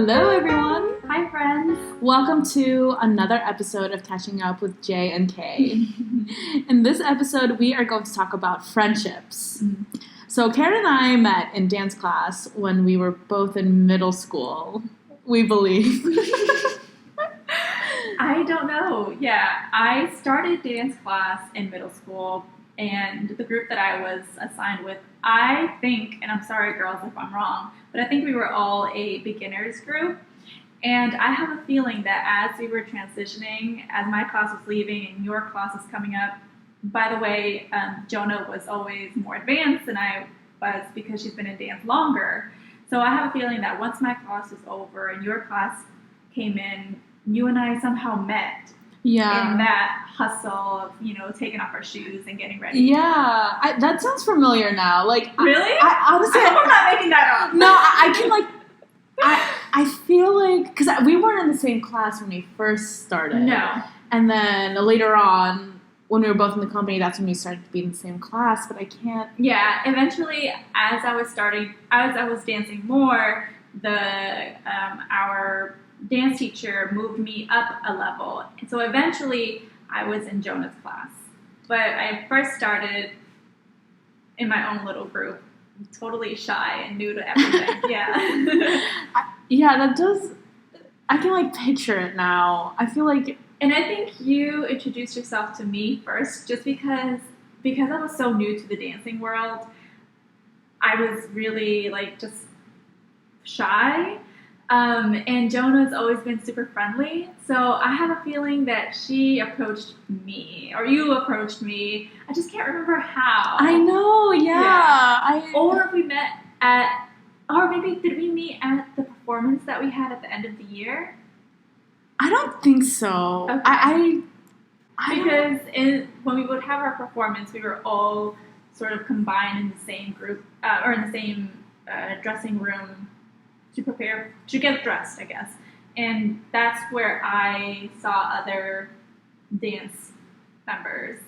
Hello, everyone. Hi, friends. Welcome to another episode of Catching Up with J and K. In this episode, we are going to talk about friendships. So Karen and I met in dance class when we were both in middle school, we believe. I don't know. Yeah, I started dance class in middle school, and the group that I was assigned with, I think, and I'm sorry, girls, if I'm wrong, but I think we were all a beginners group. And I have a feeling that as we were transitioning, as my class was leaving and your class was coming up, by the way, Jonah was always more advanced than I was because she's been in dance longer. So I have a feeling that once my class was over and your class came in, you and I somehow met in that hustle of, taking off our shoes and getting ready. Yeah, that sounds familiar now. Like, really? I honestly, I hope I'm not making that up. No, I can I feel like, because we weren't in the same class when we first started. No. And then later on, when we were both in the company, that's when we started to be in the same class, but I can't. Yeah, eventually, as I was dancing more, our dance teacher moved me up a level. And so eventually, I was in Jonah's class. But I first started in my own little group, totally shy and new to everything. That does. I can picture it now. I feel like, and I think you introduced yourself to me first, just because I was so new to the dancing world. I was really just shy, and Jonah's always been super friendly. So I have a feeling that she approached me, or you approached me. I just can't remember how. I know, yeah. Or if we met or maybe did we meet at the performance that we had at the end of the year? I don't think so. Okay. Because when we would have our performance, we were all sort of combined in the same group, or in the same dressing room to get dressed, I guess. And that's where I saw other dance members.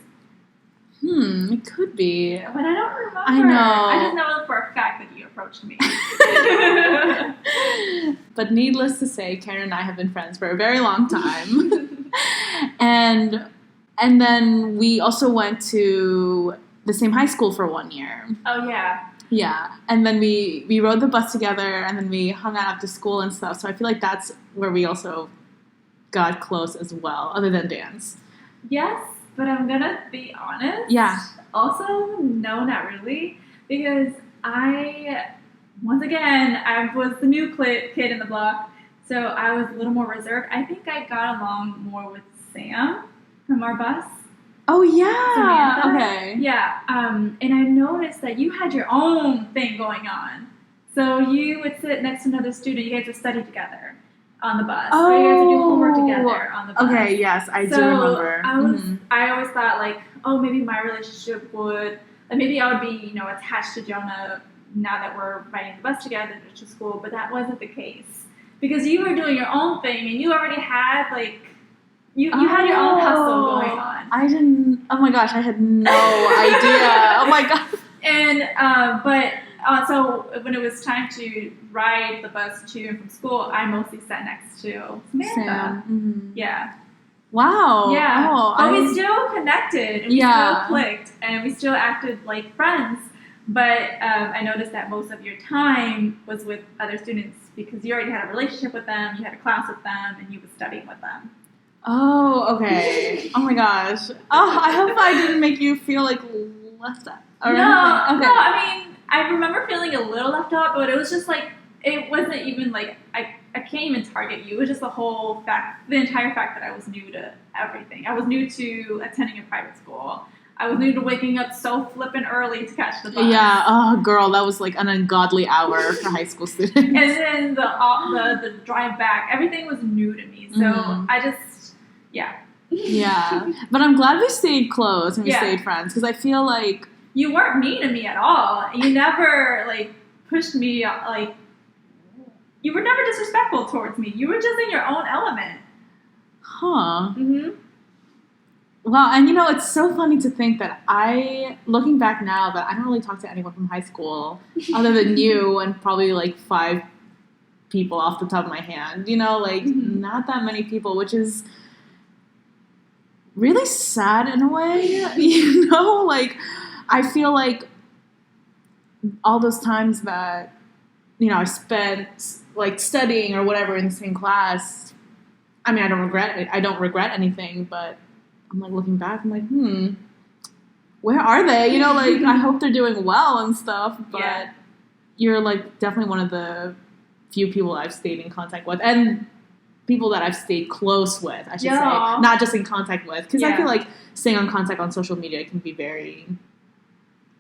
It could be. But I don't remember. I know. I just know for a fact that you approached me. But needless to say, Karen and I have been friends for a very long time. and then we also went to the same high school for 1 year. Oh, yeah. Yeah. And then we rode the bus together, and then we hung out after school and stuff. So I feel like that's where we also got close as well, other than dance. Yes. But I'm going to be honest. Yeah. Also, no, not really. Because I was the new kid in the block. So I was a little more reserved. I think I got along more with Sam from our bus. Oh, yeah. Samantha. Okay. Yeah. And I noticed that you had your own thing going on. So you would sit next to another student. You guys would study together on the bus. Oh. Or you guys would do homework together on the bus. Okay, yes, I do remember. I always thought maybe my relationship would, maybe I would be, attached to Jonah now that we're riding the bus together to school, but that wasn't the case. Because you were doing your own thing and you already had, you had your own hustle going on. I didn't, oh my gosh, I had no idea. Oh my god. And, so when it was time to ride the bus to and from school, I mostly sat next to Samantha. Sam. Mm-hmm. Yeah. Wow. Yeah. Oh, but we still connected, and we still clicked, and we still acted like friends. But I noticed that most of your time was with other students because you already had a relationship with them, you had a class with them, and you were studying with them. Oh, okay. Oh my gosh. Oh, I hope I didn't make you feel left out. No, I mean, I remember feeling a little left out, but it was just it wasn't even I can't even target you. It was just the entire fact that I was new to everything. I was new to attending a private school. I was new to waking up so flippin' early to catch the bus. Yeah, oh girl, that was an ungodly hour for high school students. And then the drive back, everything was new to me. So I just, Yeah, but I'm glad we stayed close and we stayed friends because I feel like you weren't mean to me at all. You never pushed me you were never disrespectful towards me. You were just in your own element. Huh. Mm-hmm. Well, and it's so funny to think that looking back now, that I don't really talk to anyone from high school other than you and probably 5 people off the top of my hand, you know, like not that many people, which is really sad in a way, you know, like I feel like all those times that, you know, I spent like studying or whatever in the same class, I mean, I don't regret anything, but I'm like looking back, I'm like, where are they? You know, like I hope they're doing well and stuff, but you're like definitely one of the few people I've stayed in contact with, and people that I've stayed close with, I should say, not just in contact with, because I feel like staying on contact on social media can be very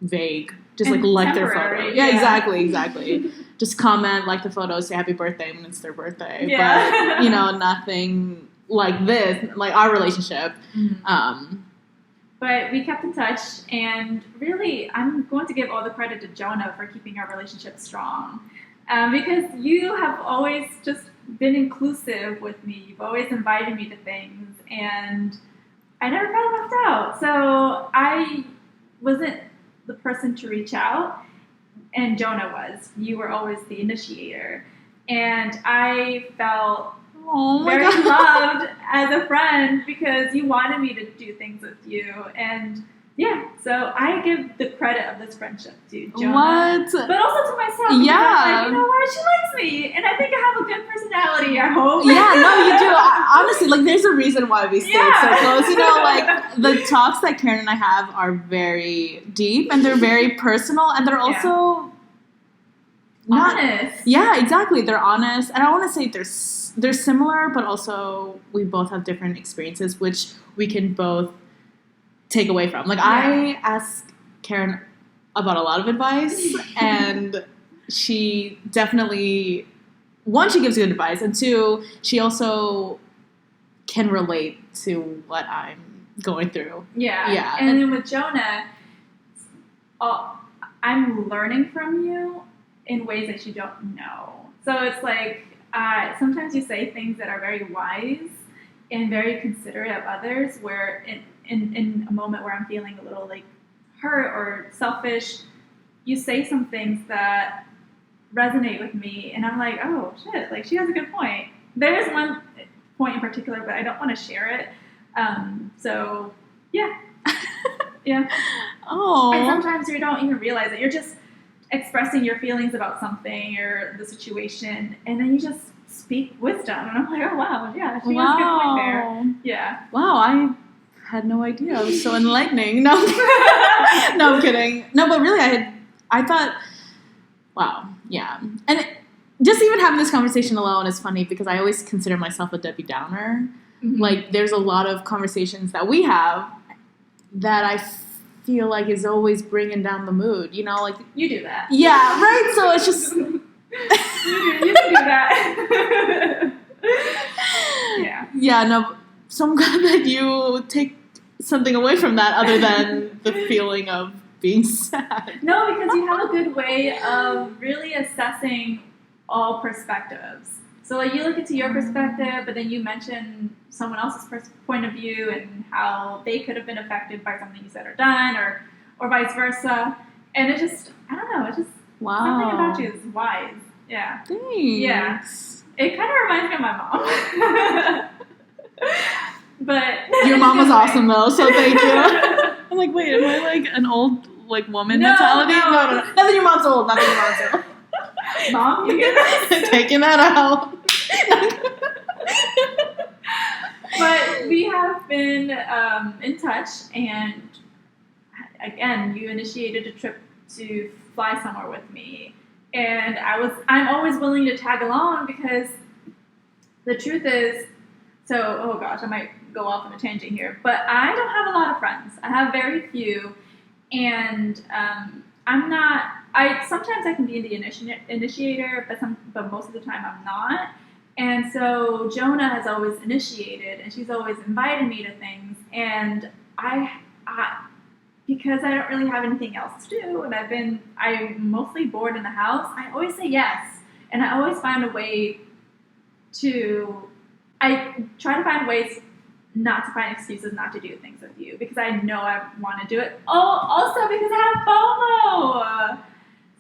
vague. Just and like their photo. Yeah, exactly. Just comment, like the photo, say happy birthday when it's their birthday. Yeah. But, you know, nothing like this, like our relationship. But we kept in touch, and really, I'm going to give all the credit to Jonah for keeping our relationship strong. Because you have always just been inclusive with me. You've always invited me to things, and I never felt left out. So I wasn't the person to reach out, and Jonah was. You were always the initiator. And I felt very loved as a friend because you wanted me to do things with you. And yeah, so I give the credit of this friendship to Jonah. But also to myself. I'm like, you know what? She likes me. And I think I have a good personality, I hope. Yeah, no, you do. Honestly, like, there's a reason why we stayed so close. You know, like, the talks that Karen and I have are very deep, and they're very personal, and they're also honest. Yeah, exactly. They're honest. And I want to say they're similar, but also we both have different experiences, which we can both take away from. Like, I ask Karen about a lot of advice, and she definitely, one, she gives good advice, and two, she also can relate to what I'm going through. Yeah. And then with Jonah, I'm learning from you in ways that you don't know. So it's like, sometimes you say things that are very wise and very considerate of others, where in a moment where I'm feeling a little like hurt or selfish, you say some things that resonate with me, and I'm like, oh shit, like she has a good point. There is one point in particular, but I don't want to share it. So yeah. Yeah. Oh. And sometimes you don't even realize it. You're just expressing your feelings about something or the situation, and then you just speak wisdom, and I'm like, oh wow, yeah, she has a good point there. Yeah. Wow, I had no idea. It was so enlightening. No, no, I'm kidding. No, but really, I thought, wow, yeah. And just even having this conversation alone is funny because I always consider myself a Debbie Downer. Mm-hmm. Like, there's a lot of conversations that we have that I feel like is always bringing down the mood, you know? Like, you do that. Yeah, right? So it's just... you do that. Yeah. Yeah, no, so I'm glad that you take something away from that other than the feeling of being sad. No, because you have a good way of really assessing all perspectives. So like you look into your perspective, but then you mention someone else's point of view and how they could have been affected by something you said or done, or vice versa. And it just, I don't know, it's just something about you is wise. Yeah. Thanks. Yeah. It kind of reminds me of my mom. But your mom was awesome though, so thank you. I'm like, wait, am I like an old like woman mentality? No. Not that your mom's old. Mom, you get taking that out. But we have been in touch, and again, you initiated a trip to fly somewhere with me, and I'm always willing to tag along because the truth is, oh gosh, I might go off on a tangent here, but I don't have a lot of friends. I have very few, and sometimes I can be the initiator, but most of the time I'm not. And so Jonah has always initiated, and she's always invited me to things, and I because I don't really have anything else to do, and I'm mostly bored in the house, I always say yes, and I always find a way I try to find ways not to find excuses not to do things with you, because I know I want to do it. Oh, also because I have FOMO.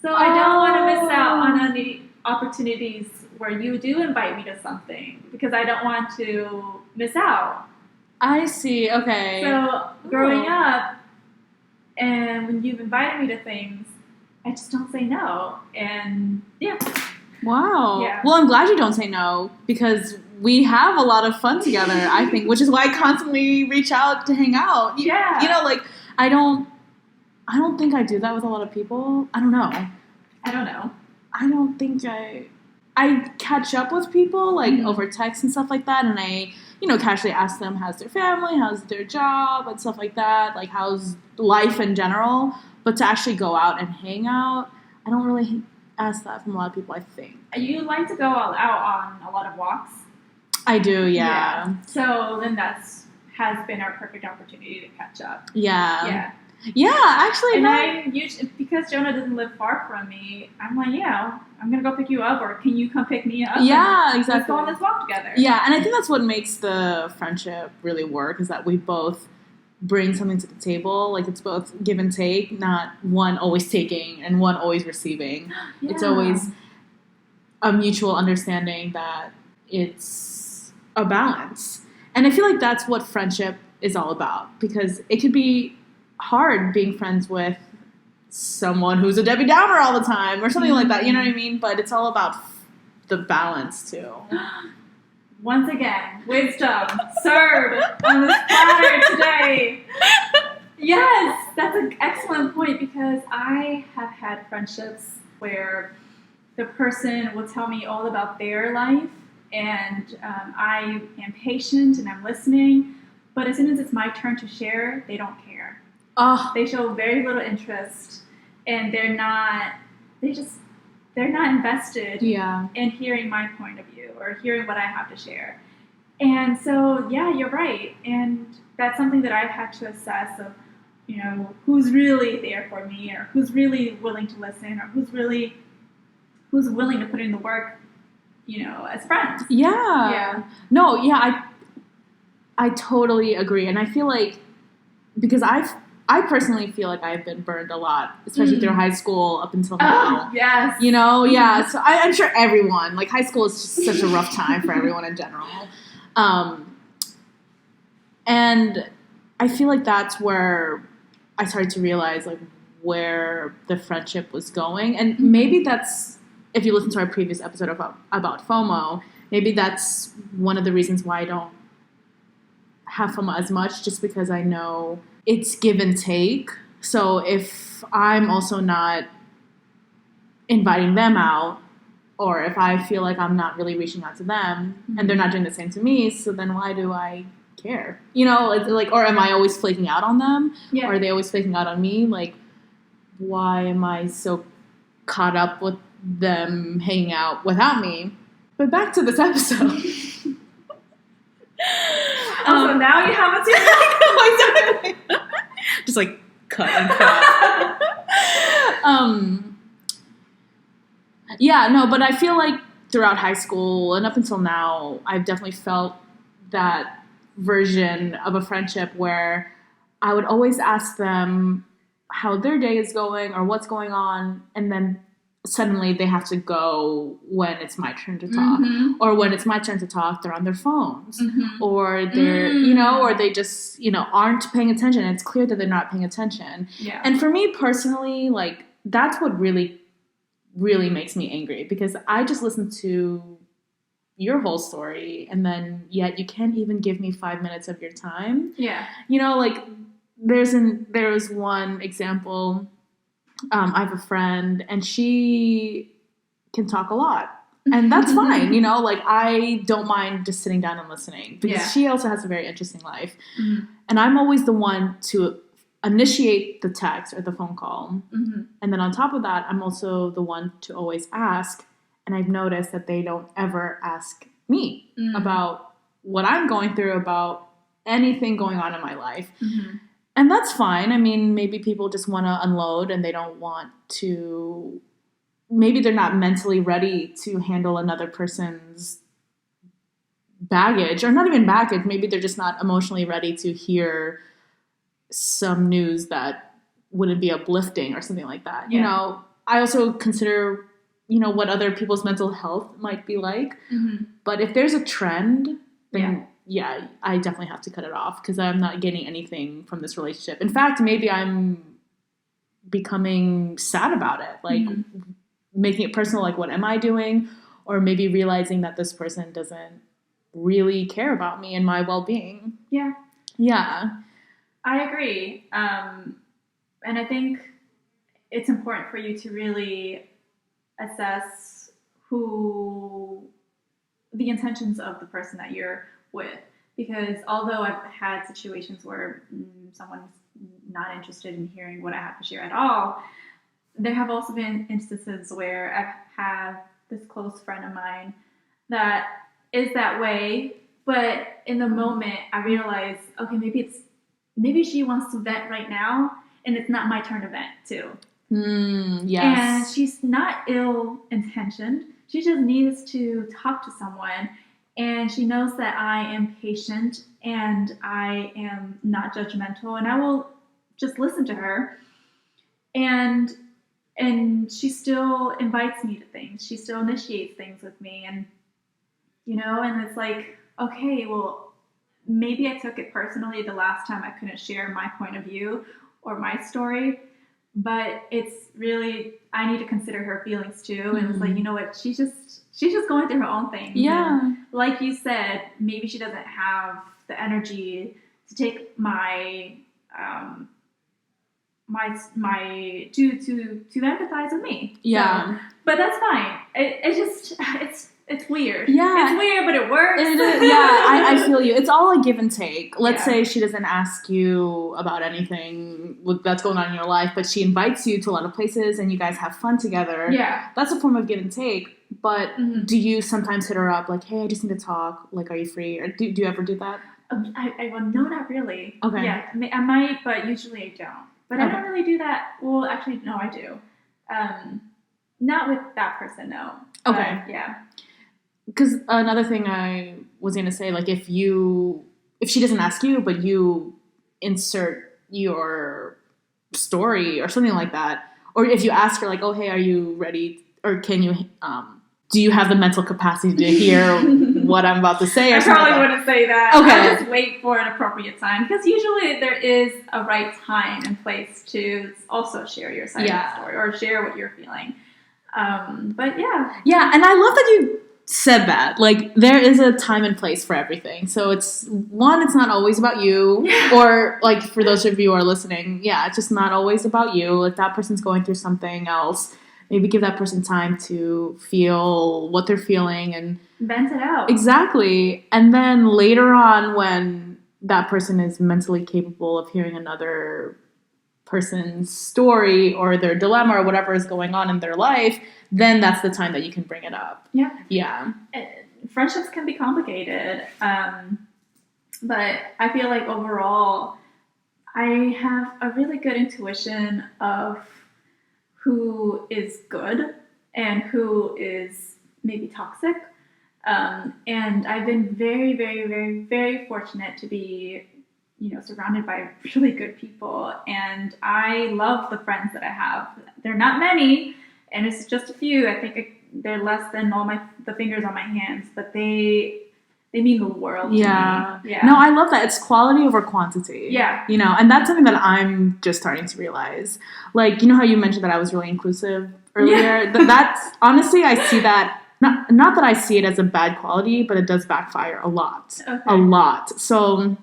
So I don't want to miss out on any opportunities where you do invite me to something because I don't want to miss out. I see. Okay. So growing up, and when you've invited me to things, I just don't say no. And yeah. Wow. Yeah. Well, I'm glad you don't say no because we have a lot of fun together, I think, which is why I constantly reach out to hang out. Yeah. You know, like, I don't think I do that with a lot of people. I don't know. I don't think I catch up with people, like, over text and stuff like that, and I, casually ask them how's their family, how's their job, and stuff like that, like, how's life in general. But to actually go out and hang out, I don't really ask that from a lot of people, I think. You like to go out on a lot of walks? I do, yeah. So then has been our perfect opportunity to catch up. Yeah. Yeah, actually. And I'm usually, because Jonah doesn't live far from me, I'm like, yeah, I'm going to go pick you up, or can you come pick me up? Yeah, exactly. Let's go on this walk together. Yeah, and I think that's what makes the friendship really work, is that we both bring something to the table. Like, it's both give and take, not one always taking and one always receiving. Yeah. It's always a mutual understanding that it's a balance. And I feel like that's what friendship is all about, because it could be hard being friends with someone who's a Debbie Downer all the time or something like that, you know what I mean? But it's all about the balance too. Once again, wisdom served on this platter today. Yes, that's an excellent point, because I have had friendships where the person will tell me all about their life, and I am patient and I'm listening, but as soon as it's my turn to share, they don't care. Oh. They show very little interest, and they're not invested in hearing my point of view or hearing what I have to share. And so, yeah, you're right. And that's something that I've had to assess of, who's really there for me, or who's really willing to listen, or who's willing to put in the work, as friends. Yeah. Yeah. No, yeah, I totally agree. And I feel like, because I personally feel like I've been burned a lot, especially through high school up until now. Oh, yes. Yeah. So I'm sure everyone, like, high school is just such a rough time for everyone in general. And I feel like that's where I started to realize, like, where the friendship was going. And maybe that's, if you listen to our previous episode about FOMO, maybe that's one of the reasons why I don't have FOMO as much, just because I know it's give and take. So if I'm also not inviting them out, or if I feel like I'm not really reaching out to them, and they're not doing the same to me, so then why do I care? It's like, or am I always flaking out on them? Yeah. Or are they always flaking out on me? Like, why am I so caught up with them hanging out without me? But back to this episode. So now you have a just like cut and cut. Yeah, no, but I feel like throughout high school and up until now, I've definitely felt that version of a friendship where I would always ask them how their day is going or what's going on, and then suddenly they have to go when it's my turn to talk. Or when it's my turn to talk, they're on their phones. Or they're, or they just, aren't paying attention. It's clear that they're not paying attention. Yeah. And for me personally, like, that's what really, really makes me angry, because I just listened to your whole story, and then yet you can't even give me 5 minutes of your time. Yeah. Like, there's one example. I have a friend, and she can talk a lot, and that's fine. Like, I don't mind just sitting down and listening, because she also has a very interesting life. And I'm always the one to initiate the text or the phone call. And then on top of that, I'm also the one to always ask. And I've noticed that they don't ever ask me about what I'm going through, about anything going on in my life. And that's fine. I mean, maybe people just want to unload, and they don't want to, maybe they're not mentally ready to handle another person's baggage, or not even baggage. Maybe they're just not emotionally ready to hear some news that wouldn't be uplifting or something like that. I also consider you know, what other people's mental health might be like. Mm-hmm. But if there's a trend, then I definitely have to cut it off because I'm not getting anything from this relationship. In fact, maybe I'm becoming sad about it, like making it personal, like what am I doing? Or maybe realizing that this person doesn't really care about me and my well-being. Yeah. Yeah. I agree. And I think it's important for you to really assess who the intentions of the person that you're with. Because although I've had situations where someone's not interested in hearing what I have to share at all, there have also been instances where I've had this close friend of mine that is that way, but in the moment I realize, okay, maybe she wants to vent right now, and it's not my turn to vent too. Yes. And she's not ill-intentioned. She just needs to talk to someone, and she knows that I am patient and I am not judgmental, and I will just listen to her. And she still invites me to things. She still initiates things with me. And, you know, and it's like, okay, well, maybe I took it personally the last time I couldn't share my point of view or my story. But it's really, I need to consider her feelings too. And it's like, you know what, she's just going through her own thing. Yeah. And like you said, maybe she doesn't have the energy to take my to empathize with me. Yeah. So, but that's fine. It's weird. Yeah. It's weird, but it works. It is, yeah, I feel you. It's all a give and take. Let's Yeah. say she doesn't ask you about anything that's going on in your life, but she invites you to a lot of places and you guys have fun together. Yeah. That's a form of give and take. But do you sometimes hit her up like, hey, I just need to talk. Like, are you free? Or do you ever do that? Well, no, not really. Okay. Yeah, I might, but usually I don't. But I don't really do that. Well, actually, no, I do. Not with that person, no. Okay. Yeah. Because another thing I was going to say, like, if she doesn't ask you, but you insert your story or something like that, or if you ask her, like, oh, hey, are you ready? Or can you, do you have the mental capacity to hear what I'm about to say? Or I probably like wouldn't say that. Okay. I'll just wait for an appropriate time. Because usually there is a right time and place to also share your side of the story or share what you're feeling. But yeah. Yeah, and I love that you said that. Like, there is a time and place for everything. So it's not always about you. Yeah. Or, like, for those of you who are listening, it's just not always about you. Like, that person's going through something else. Maybe give that person time to feel what they're feeling and vent it out. Exactly. And then later on, when that person is mentally capable of hearing another person's story or their dilemma or whatever is going on in their life, then that's the time that you can bring it up. Yeah. Yeah. Friendships can be complicated. But I feel like overall, I have a really good intuition of who is good and who is maybe toxic. And I've been very, very, very, very fortunate to be, surrounded by really good people. And I love the friends that I have. They're not many, and it's just a few. I think they're less than the fingers on my hands, but they mean the world to me. Yeah. No, I love that. It's quality over quantity. Yeah. And that's something that I'm just starting to realize. Like, how you mentioned that I was really inclusive earlier? Yeah. That's, honestly, I see that, not that I see it as a bad quality, but it does backfire a lot. Okay. A lot. So,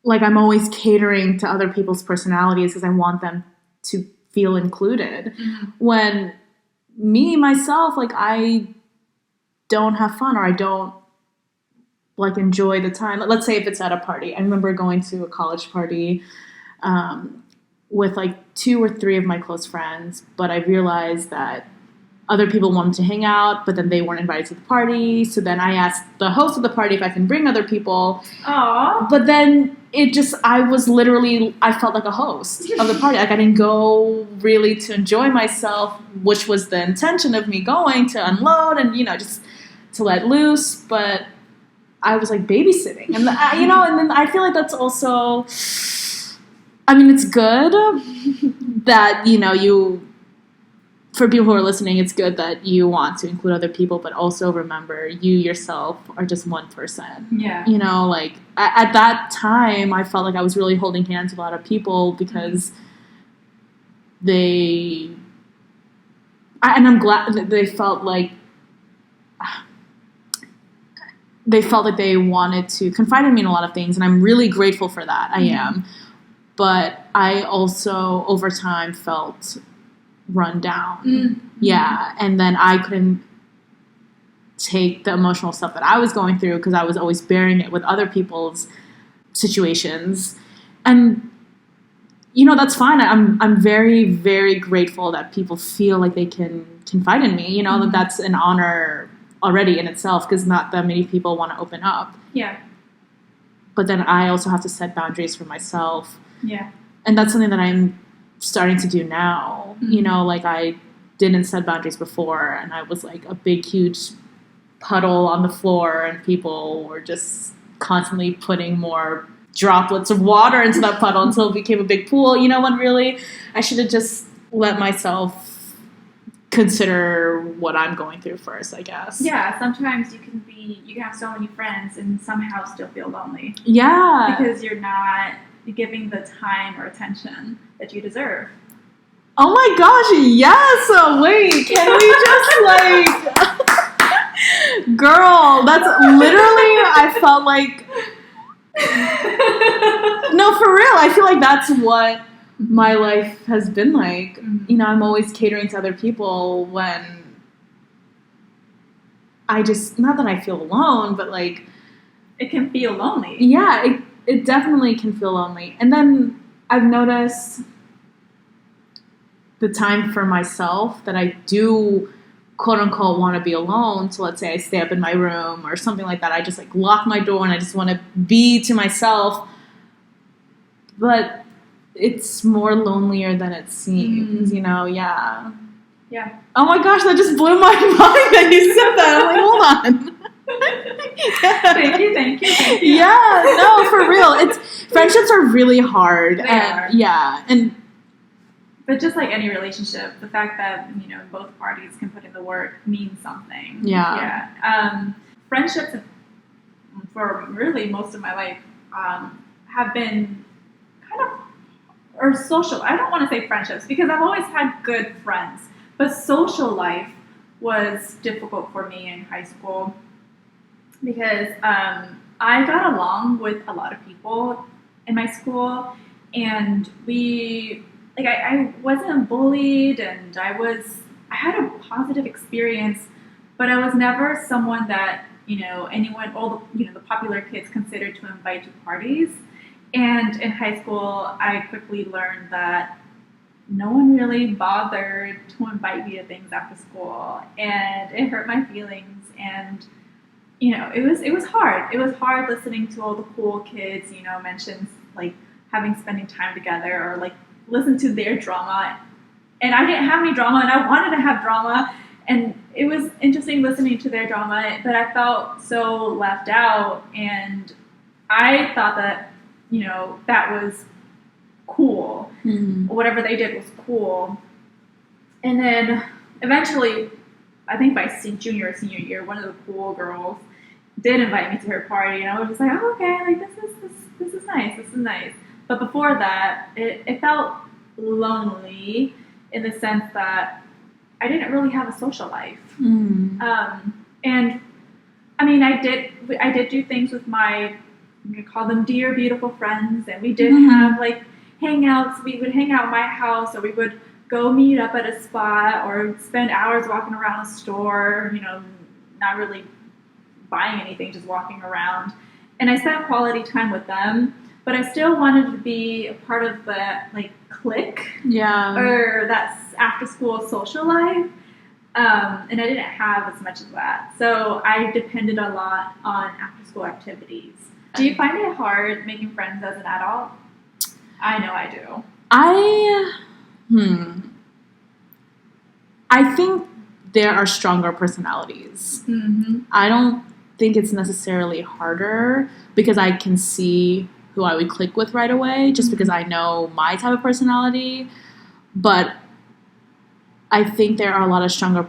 like, I'm always catering to other people's personalities because I want them to feel included. Mm-hmm. When me, myself, like, I don't have fun or I don't, like, enjoy the time. Let's say if it's at a party. I remember going to a college party with, like, 2 or 3 of my close friends, but I realized that other people wanted to hang out, but then they weren't invited to the party. So then I asked the host of the party if I can bring other people. Aww. But then I felt like a host of the party. Like, I didn't go really to enjoy myself, which was the intention of me going to unload and, just to let loose. But I was, like, babysitting. And, and then I feel like that's also, it's good that, you for people who are listening, it's good that you want to include other people, but also remember you yourself are just one person. Yeah. You know, like at that time, I felt like I was really holding hands with a lot of people because and I'm glad that they felt like they wanted to confide in me in a lot of things, and I'm really grateful for that. I am. But I also, over time, felt run down. Mm-hmm. Yeah, and then I couldn't take the emotional stuff that I was going through because I was always bearing it with other people's situations. And, you know, that's fine. I'm very, very grateful that people feel like they can confide in me. You know, that's an honor already in itself because not that many people want to open up. Yeah. But then I also have to set boundaries for myself. Yeah. And that's something that I'm starting to do now. You know, like I didn't set boundaries before, and I was like a big, huge puddle on the floor, and people were just constantly putting more droplets of water into that puddle until it became a big pool. You know, when really I should have just let myself consider what I'm going through first, I guess. Yeah, sometimes you can have so many friends and somehow still feel lonely. Yeah. Because you're not giving the time or attention that you deserve. Oh my gosh, yes! Wait, can we just like... Girl, that's literally, I felt like... No, for real, I feel like that's what my life has been like. You know, I'm always catering to other people when I just, not that I feel alone, but like... It can feel lonely. Yeah, it definitely can feel lonely. And then I've noticed the time for myself that I do, quote unquote, want to be alone. So let's say I stay up in my room or something like that. I just like lock my door and I just want to be to myself. But it's more lonelier than it seems, you know? Yeah. Yeah. Oh my gosh, that just blew my mind that you said that. I'm like, hold on. Thank you. Yeah, no, for real. Friendships are really hard. They are. Yeah, but just like any relationship, the fact that, you know, both parties can put in the work means something. Yeah. Friendships for really most of my life have been kind of, or social. I don't want to say friendships because I've always had good friends, but social life was difficult for me in high school because I got along with a lot of people in my school, and I wasn't bullied, and I had a positive experience, but I was never someone that, you know, the popular kids considered to invite to parties. And in high school, I quickly learned that no one really bothered to invite me to things after school, and it hurt my feelings. And you know, it was hard. It was hard listening to all the cool kids, you know, mention like spending time together or like listen to their drama. And I didn't have any drama, and I wanted to have drama. And it was interesting listening to their drama, but I felt so left out, and I thought that, you know, that was cool. Whatever they did was cool. And then eventually, I think by junior or senior year, one of the cool girls did invite me to her party, and I was just like, oh, okay, like this is nice. But before that, it felt lonely in the sense that I didn't really have a social life. And I mean, I did do things with my, I'm gonna call them dear beautiful friends, and we did have like hangouts. We would hang out at my house, or we would go meet up at a spot, or spend hours walking around a store, you know, not really buying anything, just walking around. And I spent quality time with them, but I still wanted to be a part of the like clique, or that after school social life. And I didn't have as much of that, so I depended a lot on after school activities. Do you find it hard making friends as an adult? I know I do. I think there are stronger personalities. I don't think it's necessarily harder because I can see who I would click with right away just because I know my type of personality. But I think there are a lot of stronger.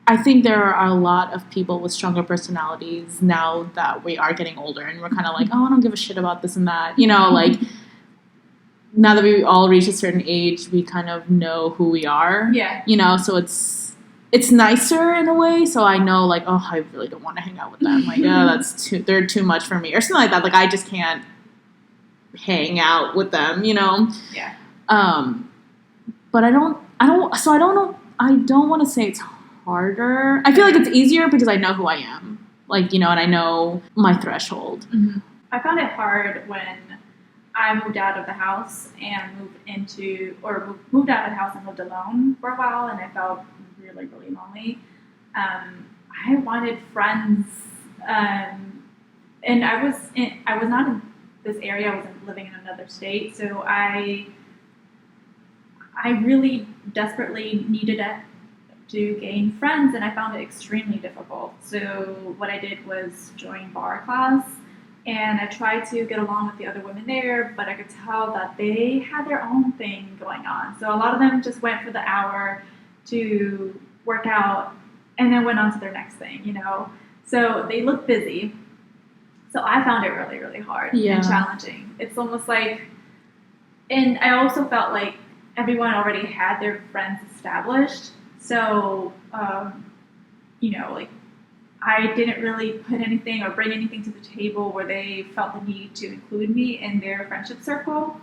I think there are a lot of people with stronger personalities now that we are getting older, and we're kind of like, oh, I don't give a shit about this and that. You know, like, now that we all reach a certain age, we kind of know who we are. Yeah. You know, so it's nicer in a way. So I know, like, oh, I really don't want to hang out with them. Like, oh, they're too much for me, or something like that. Like, I just can't hang out with them. You know. Yeah. But I don't know. I don't want to say it's harder. I feel like it's easier because I know who I am. Like, you know, and I know my threshold. Mm-hmm. I found it hard when I moved out of the house and moved out of the house and lived alone for a while, and I felt really, really lonely. I wanted friends, and I was not in this area. I was living in another state, so I really desperately needed to gain friends, and I found it extremely difficult. So what I did was join bar class, and I tried to get along with the other women there, but I could tell that they had their own thing going on. So a lot of them just went for the hour to work out and then went on to their next thing, you know. So they looked busy. So I found it really, really hard and challenging. It's almost like, and I also felt like everyone already had their friends established. So, you know, like, I didn't really put anything or bring anything to the table where they felt the need to include me in their friendship circle.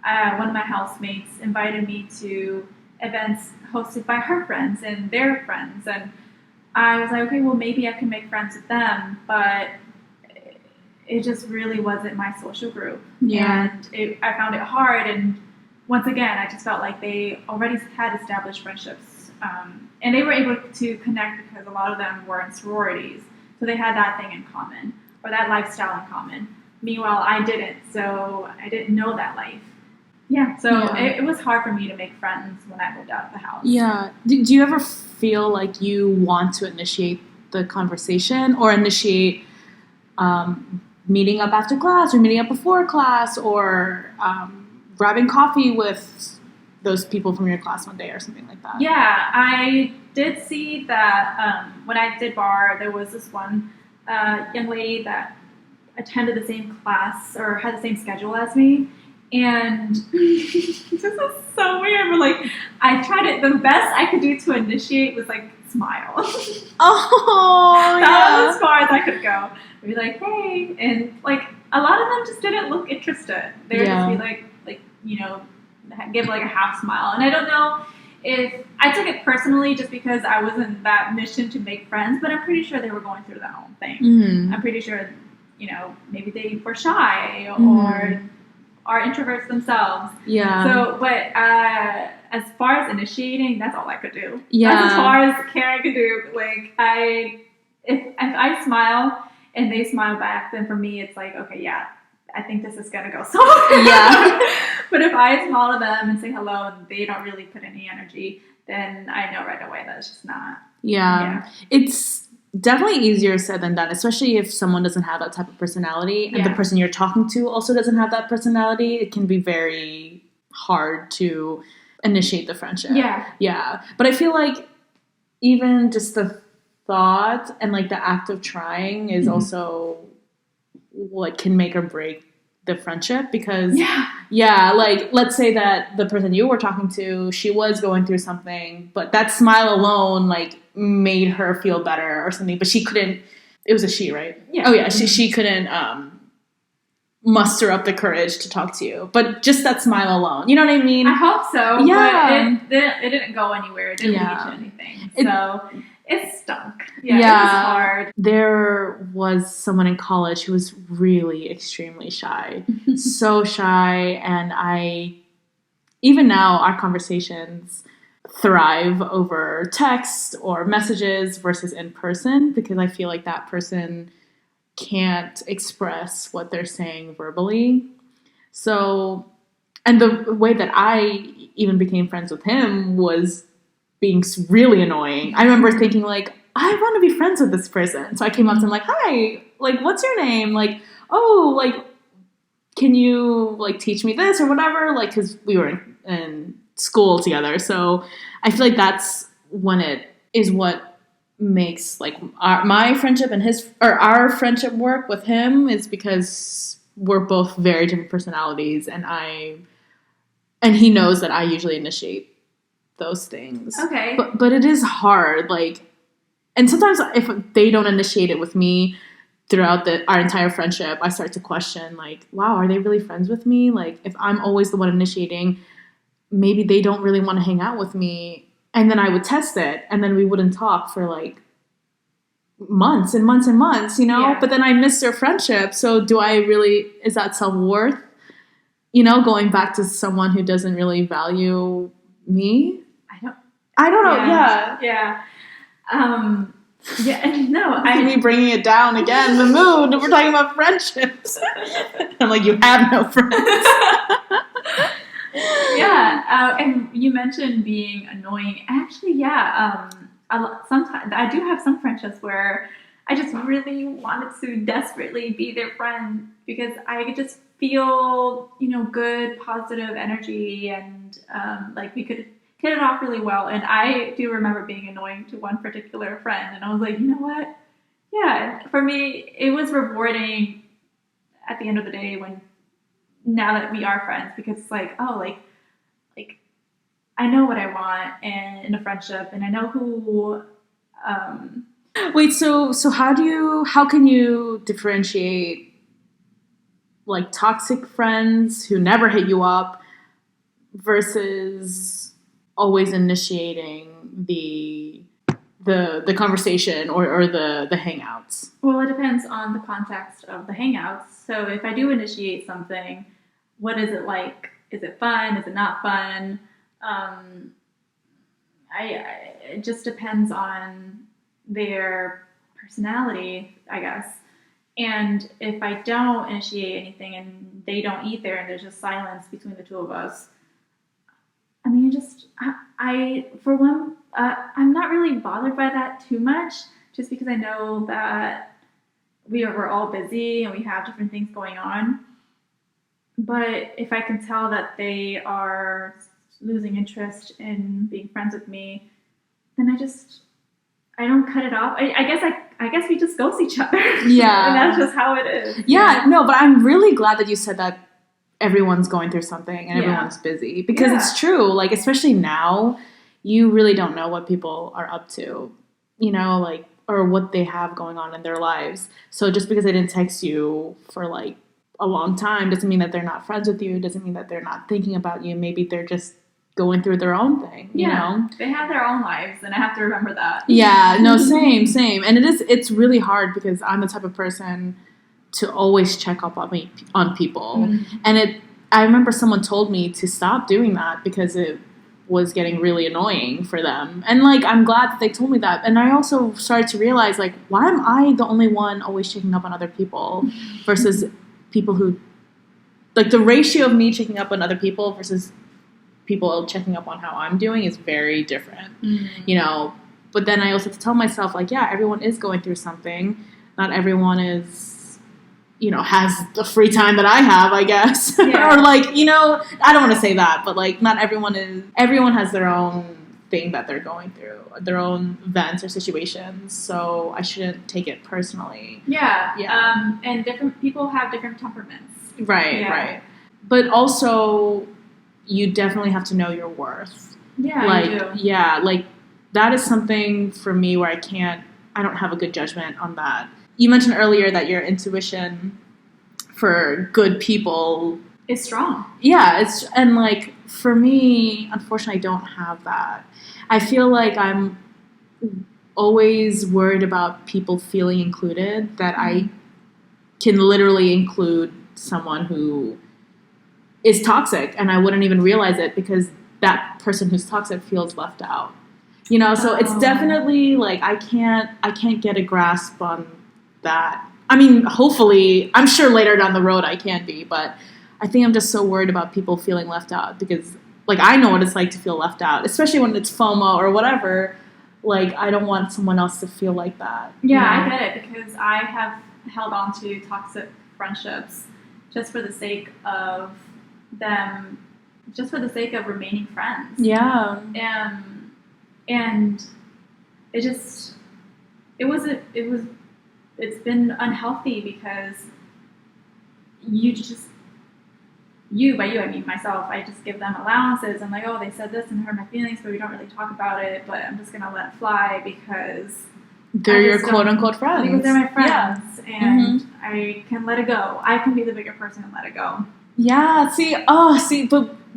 One of my housemates invited me to events hosted by her friends and their friends. And I was like, okay, well, maybe I can make friends with them. But it just really wasn't my social group. Yeah. And I found it hard. And once again, I just felt like they already had established friendships. And they were able to connect because a lot of them were in sororities. So they had that thing in common, or that lifestyle in common. Meanwhile, I didn't, so I didn't know that life. Yeah, so it was hard for me to make friends when I moved out of the house. Yeah. Do you ever feel like you want to initiate the conversation or initiate meeting up after class or meeting up before class or grabbing coffee with those people from your class one day or something like that? Yeah, I did see that when I did bar, there was this one young lady that attended the same class or had the same schedule as me. And this is so weird, but like, I tried it. The best I could do to initiate was like smile. Oh, that was as far as I could go. I'd be like, hey, and like a lot of them just didn't look interested. They would just be like, you know, give like a half smile. And I don't know if I took it personally just because I was in that mission to make friends, but I'm pretty sure they were going through their own thing. Mm-hmm. I'm pretty sure, you know, maybe they were shy or are introverts themselves. Yeah. So, but as far as initiating, that's all I could do. Yeah. That's as far as Karen could do. Like, if I smile and they smile back, then for me it's like, okay, yeah, I think this is gonna go somewhere. Yeah. But if I smile to them and say hello and they don't really put any energy, then I know right away that it's just not. Yeah. It's definitely easier said than done, especially if someone doesn't have that type of personality and the person you're talking to also doesn't have that personality. It can be very hard to initiate the friendship. Yeah. But I feel like even just the thought and like the act of trying is also what can make or break the friendship, because like, let's say that the person you were talking to, she was going through something, but that smile alone like made her feel better or something, but she couldn't, it was a she, right? Yeah. Oh yeah, she couldn't muster up the courage to talk to you, but just that smile alone, you know what I mean? I hope so. Yeah. But it didn't go anywhere. It didn't lead to anything. So it stunk. Yeah, it was hard. There was someone in college who was really extremely shy. So shy, and even now, our conversations thrive over text or messages versus in person, because I feel like that person can't express what they're saying verbally. So, and the way that I even became friends with him was being really annoying. I remember thinking like, I want to be friends with this person. So I came up to him like, hi, like, what's your name? Like, oh, like, can you like teach me this or whatever? Like, cause we were in school together. So I feel like that's when it is what makes like my friendship and our friendship work with him, is because we're both very different personalities, and he knows that I usually initiate those things. Okay. But it is hard, like, and sometimes if they don't initiate it with me throughout our entire friendship, I start to question, like, wow, are they really friends with me? Like, if I'm always the one initiating, maybe they don't really want to hang out with me. And then I would test it, and then we wouldn't talk for, like, months and months and months, you know? Yeah. But then I miss their friendship. So is that self-worth? You know, going back to someone who doesn't really value me? I don't know. Yeah. Yeah. Yeah, no, me bringing it down again, the mood. We're talking about friendships. I'm like, you have no friends. Yeah, and you mentioned being annoying. Actually, yeah, sometimes I do have some friendships where I just really wanted to desperately be their friend because I could just feel, good, positive energy, and like we could hit it off really well. And I do remember being annoying to one particular friend, and I was like, you know what? Yeah, for me, it was rewarding at the end of the day now that we are friends, because it's like, oh, like I know what I want in a friendship, and I know who. Wait, so how can you differentiate, like, toxic friends who never hit you up versus always initiating the conversation or the hangouts? Well, it depends on the context of the hangouts. So if I do initiate something, what is it like? Is it fun? Is it not fun? It just depends on their personality, I guess. And if I don't initiate anything and they don't either, and there's just silence between the two of us, I mean, for one, I'm not really bothered by that too much, just because I know that we're all busy and we have different things going on. But if I can tell that they are losing interest in being friends with me, then I don't cut it off. I guess we just ghost each other. Yeah. And that's just how it is. Yeah, no, but I'm really glad that you said that everyone's going through something and everyone's busy, because it's true. Like, especially now, you really don't know what people are up to, like, or what they have going on in their lives. So just because they didn't text you for, like, a long time doesn't mean that they're not friends with you. It doesn't mean that they're not thinking about you. Maybe they're just going through their own thing, you know? They have their own lives, and I have to remember that. Yeah, no, same. And it's really hard because I'm the type of person to always check up on people. Mm-hmm. And I remember someone told me to stop doing that because it was getting really annoying for them. And, like, I'm glad that they told me that. And I also started to realize, like, why am I the only one always checking up on other people versus people who, like, the ratio of me checking up on other people versus people checking up on how I'm doing is very different, But then I also have to tell myself, like, yeah, everyone is going through something. Not everyone is, has the free time that I have, I guess. Yeah. Or, like, I don't want to say that, but, like, not everyone has their own thing that they're going through, their own events or situations. So I shouldn't take it personally. Yeah. And different people have different temperaments. Right. But also, you definitely have to know your worth. Yeah, like, you do. Yeah, like, that is something for me where I don't have a good judgment on that. You mentioned earlier that your intuition for good people is strong. Yeah, and, like, for me, unfortunately, I don't have that. I feel like I'm always worried about people feeling included, that I can literally include someone who is toxic, and I wouldn't even realize it because that person who's toxic feels left out. So it's definitely, like, I can't get a grasp on that. I mean, hopefully, I'm sure later down the road I can be, but I think I'm just so worried about people feeling left out because, like, I know what it's like to feel left out, especially when it's FOMO or whatever. Like, I don't want someone else to feel like that. Yeah, I get it, because I have held on to toxic friendships just for the sake of them just for the sake of remaining friends. Yeah. And it's been unhealthy because by you, I mean myself, I just give them allowances. I'm like, oh, they said this and hurt my feelings, but we don't really talk about it, but I'm just going to let it fly because they're your quote-unquote friends. Because they're my friends, yeah. and I can let it go. I can be the bigger person and let it go. Yeah,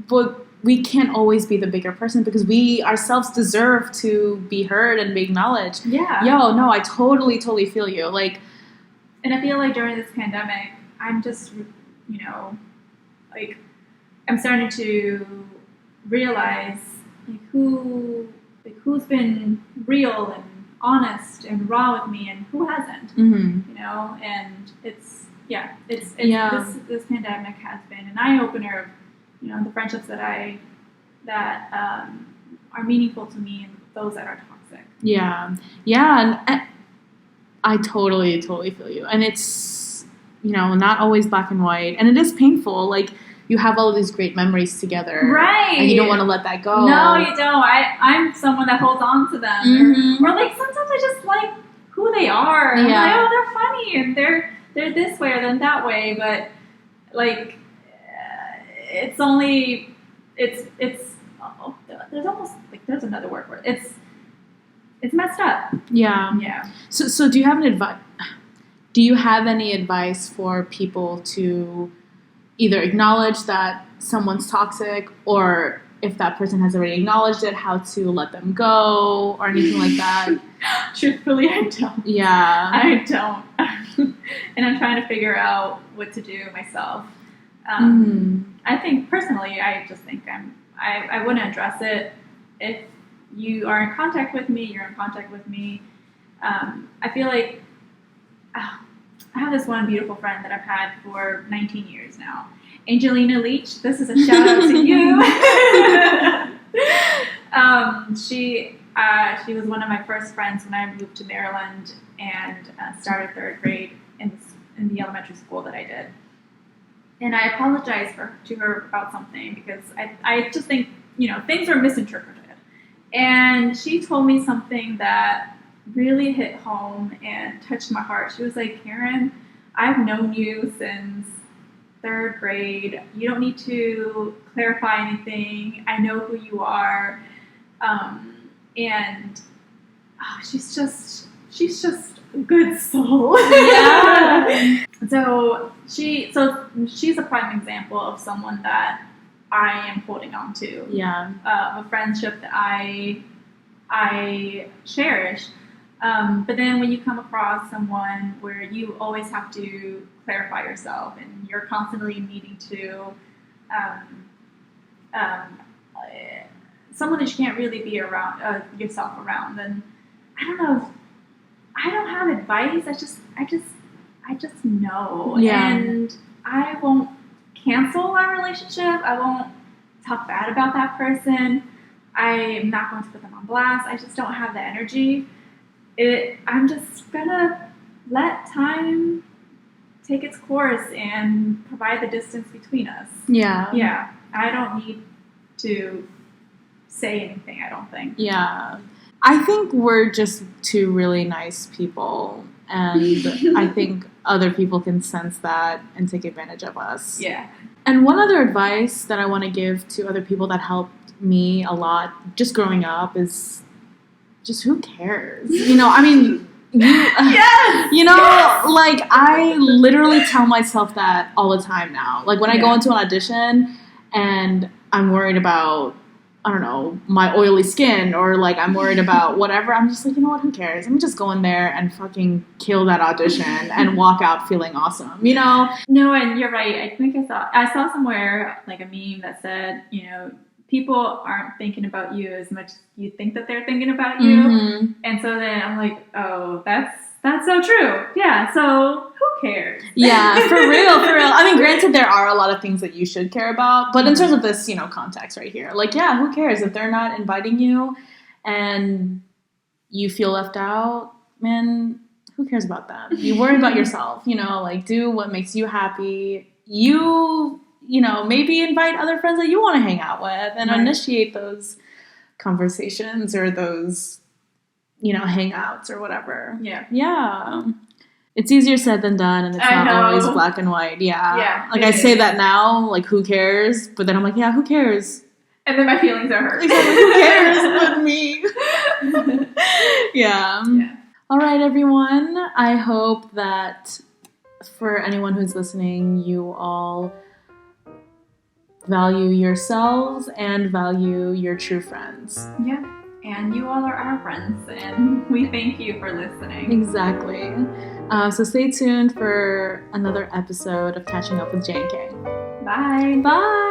but we can't always be the bigger person because we ourselves deserve to be heard and be acknowledged. Yeah. Yo, no, I totally feel you. Like, and I feel like during this pandemic, I'm just, I'm starting to realize who's been real and honest and raw with me and who hasn't. Mm-hmm. And this pandemic has been an eye opener of the friendships that are meaningful to me and those that are toxic. Yeah, and I totally feel you, and it's not always black and white, and it is painful. Like, you have all of these great memories together, right? And you don't want to let that go. No, you don't. I'm someone that holds on to them, mm-hmm. or like sometimes I just like who they are. Yeah. I'm like, oh, they're funny and they're this way or then that way, but like it's there's almost like there's another word for it. It's messed up. Yeah. Yeah. So do you have any advice for people to either acknowledge that someone's toxic, or if that person has already acknowledged it, how to let them go or anything like that? Truthfully, I don't. Yeah. I don't. And I'm trying to figure out what to do myself. I think personally, I just think I wouldn't address it. If you are in contact with me, you're in contact with me. I feel like I have this one beautiful friend that I've had for 19 years now. Angelina Leach, this is a shout out to you. She was one of my first friends when I moved to Maryland and started third grade in the elementary school that I did. And I apologized to her about something because I just think, things are misinterpreted. And she told me something that really hit home and touched my heart. She was like, Karen, I've known you since third grade. You don't need to clarify anything. I know who you are. And she's just a good soul. Yeah. So she's a prime example of someone that I am holding on to. Yeah. A friendship that I cherish. But then when you come across someone where you always have to clarify yourself and you're constantly needing to someone that you can't really be around yourself around, then I don't know. I don't have advice. I just know. Yeah. And I won't cancel our relationship. I won't talk bad about that person. I'm not going to put them on blast. I just don't have the energy. I'm just gonna let time take its course and provide the distance between us. Yeah. Yeah. I don't need to say anything, I don't think. Yeah. I think we're just two really nice people, and I think other people can sense that and take advantage of us. Yeah. And one other advice that I want to give to other people that helped me a lot just growing up is just who cares? I mean, yes! Yes! Like, I literally tell myself that all the time now. Like, when I go into an audition and I'm worried about, I don't know, my oily skin, or like I'm worried about whatever, I'm just like, you know what, who cares? Let me just go in there and fucking kill that audition and walk out feeling awesome, No, and you're right. I think I saw somewhere like a meme that said, people aren't thinking about you as much as you think that they're thinking about you. Mm-hmm. And so then I'm like, oh, that's so true. Yeah, so who cares? Yeah, for real. I mean, granted, there are a lot of things that you should care about, but in terms of this, context right here, like, yeah, who cares? If they're not inviting you and you feel left out, man, who cares about them? You worry about yourself, like, do what makes you happy. You maybe invite other friends that you want to hang out with and Right. initiate those conversations or those, hangouts or whatever. Yeah. Yeah. It's easier said than done, and it's I not know. always black and white. Yeah. Yeah, Like, it I say is. that now, like, who cares? But then I'm like, yeah, who cares? And then my feelings are hurt. Exactly, who cares but me? Yeah. Yeah. All right, everyone. I hope that for anyone who's listening, you all value yourselves and value your true friends. Yeah. And you all are our friends, and we thank you for listening. Exactly. So stay tuned for another episode of Catching Up with J and K. Bye. Bye.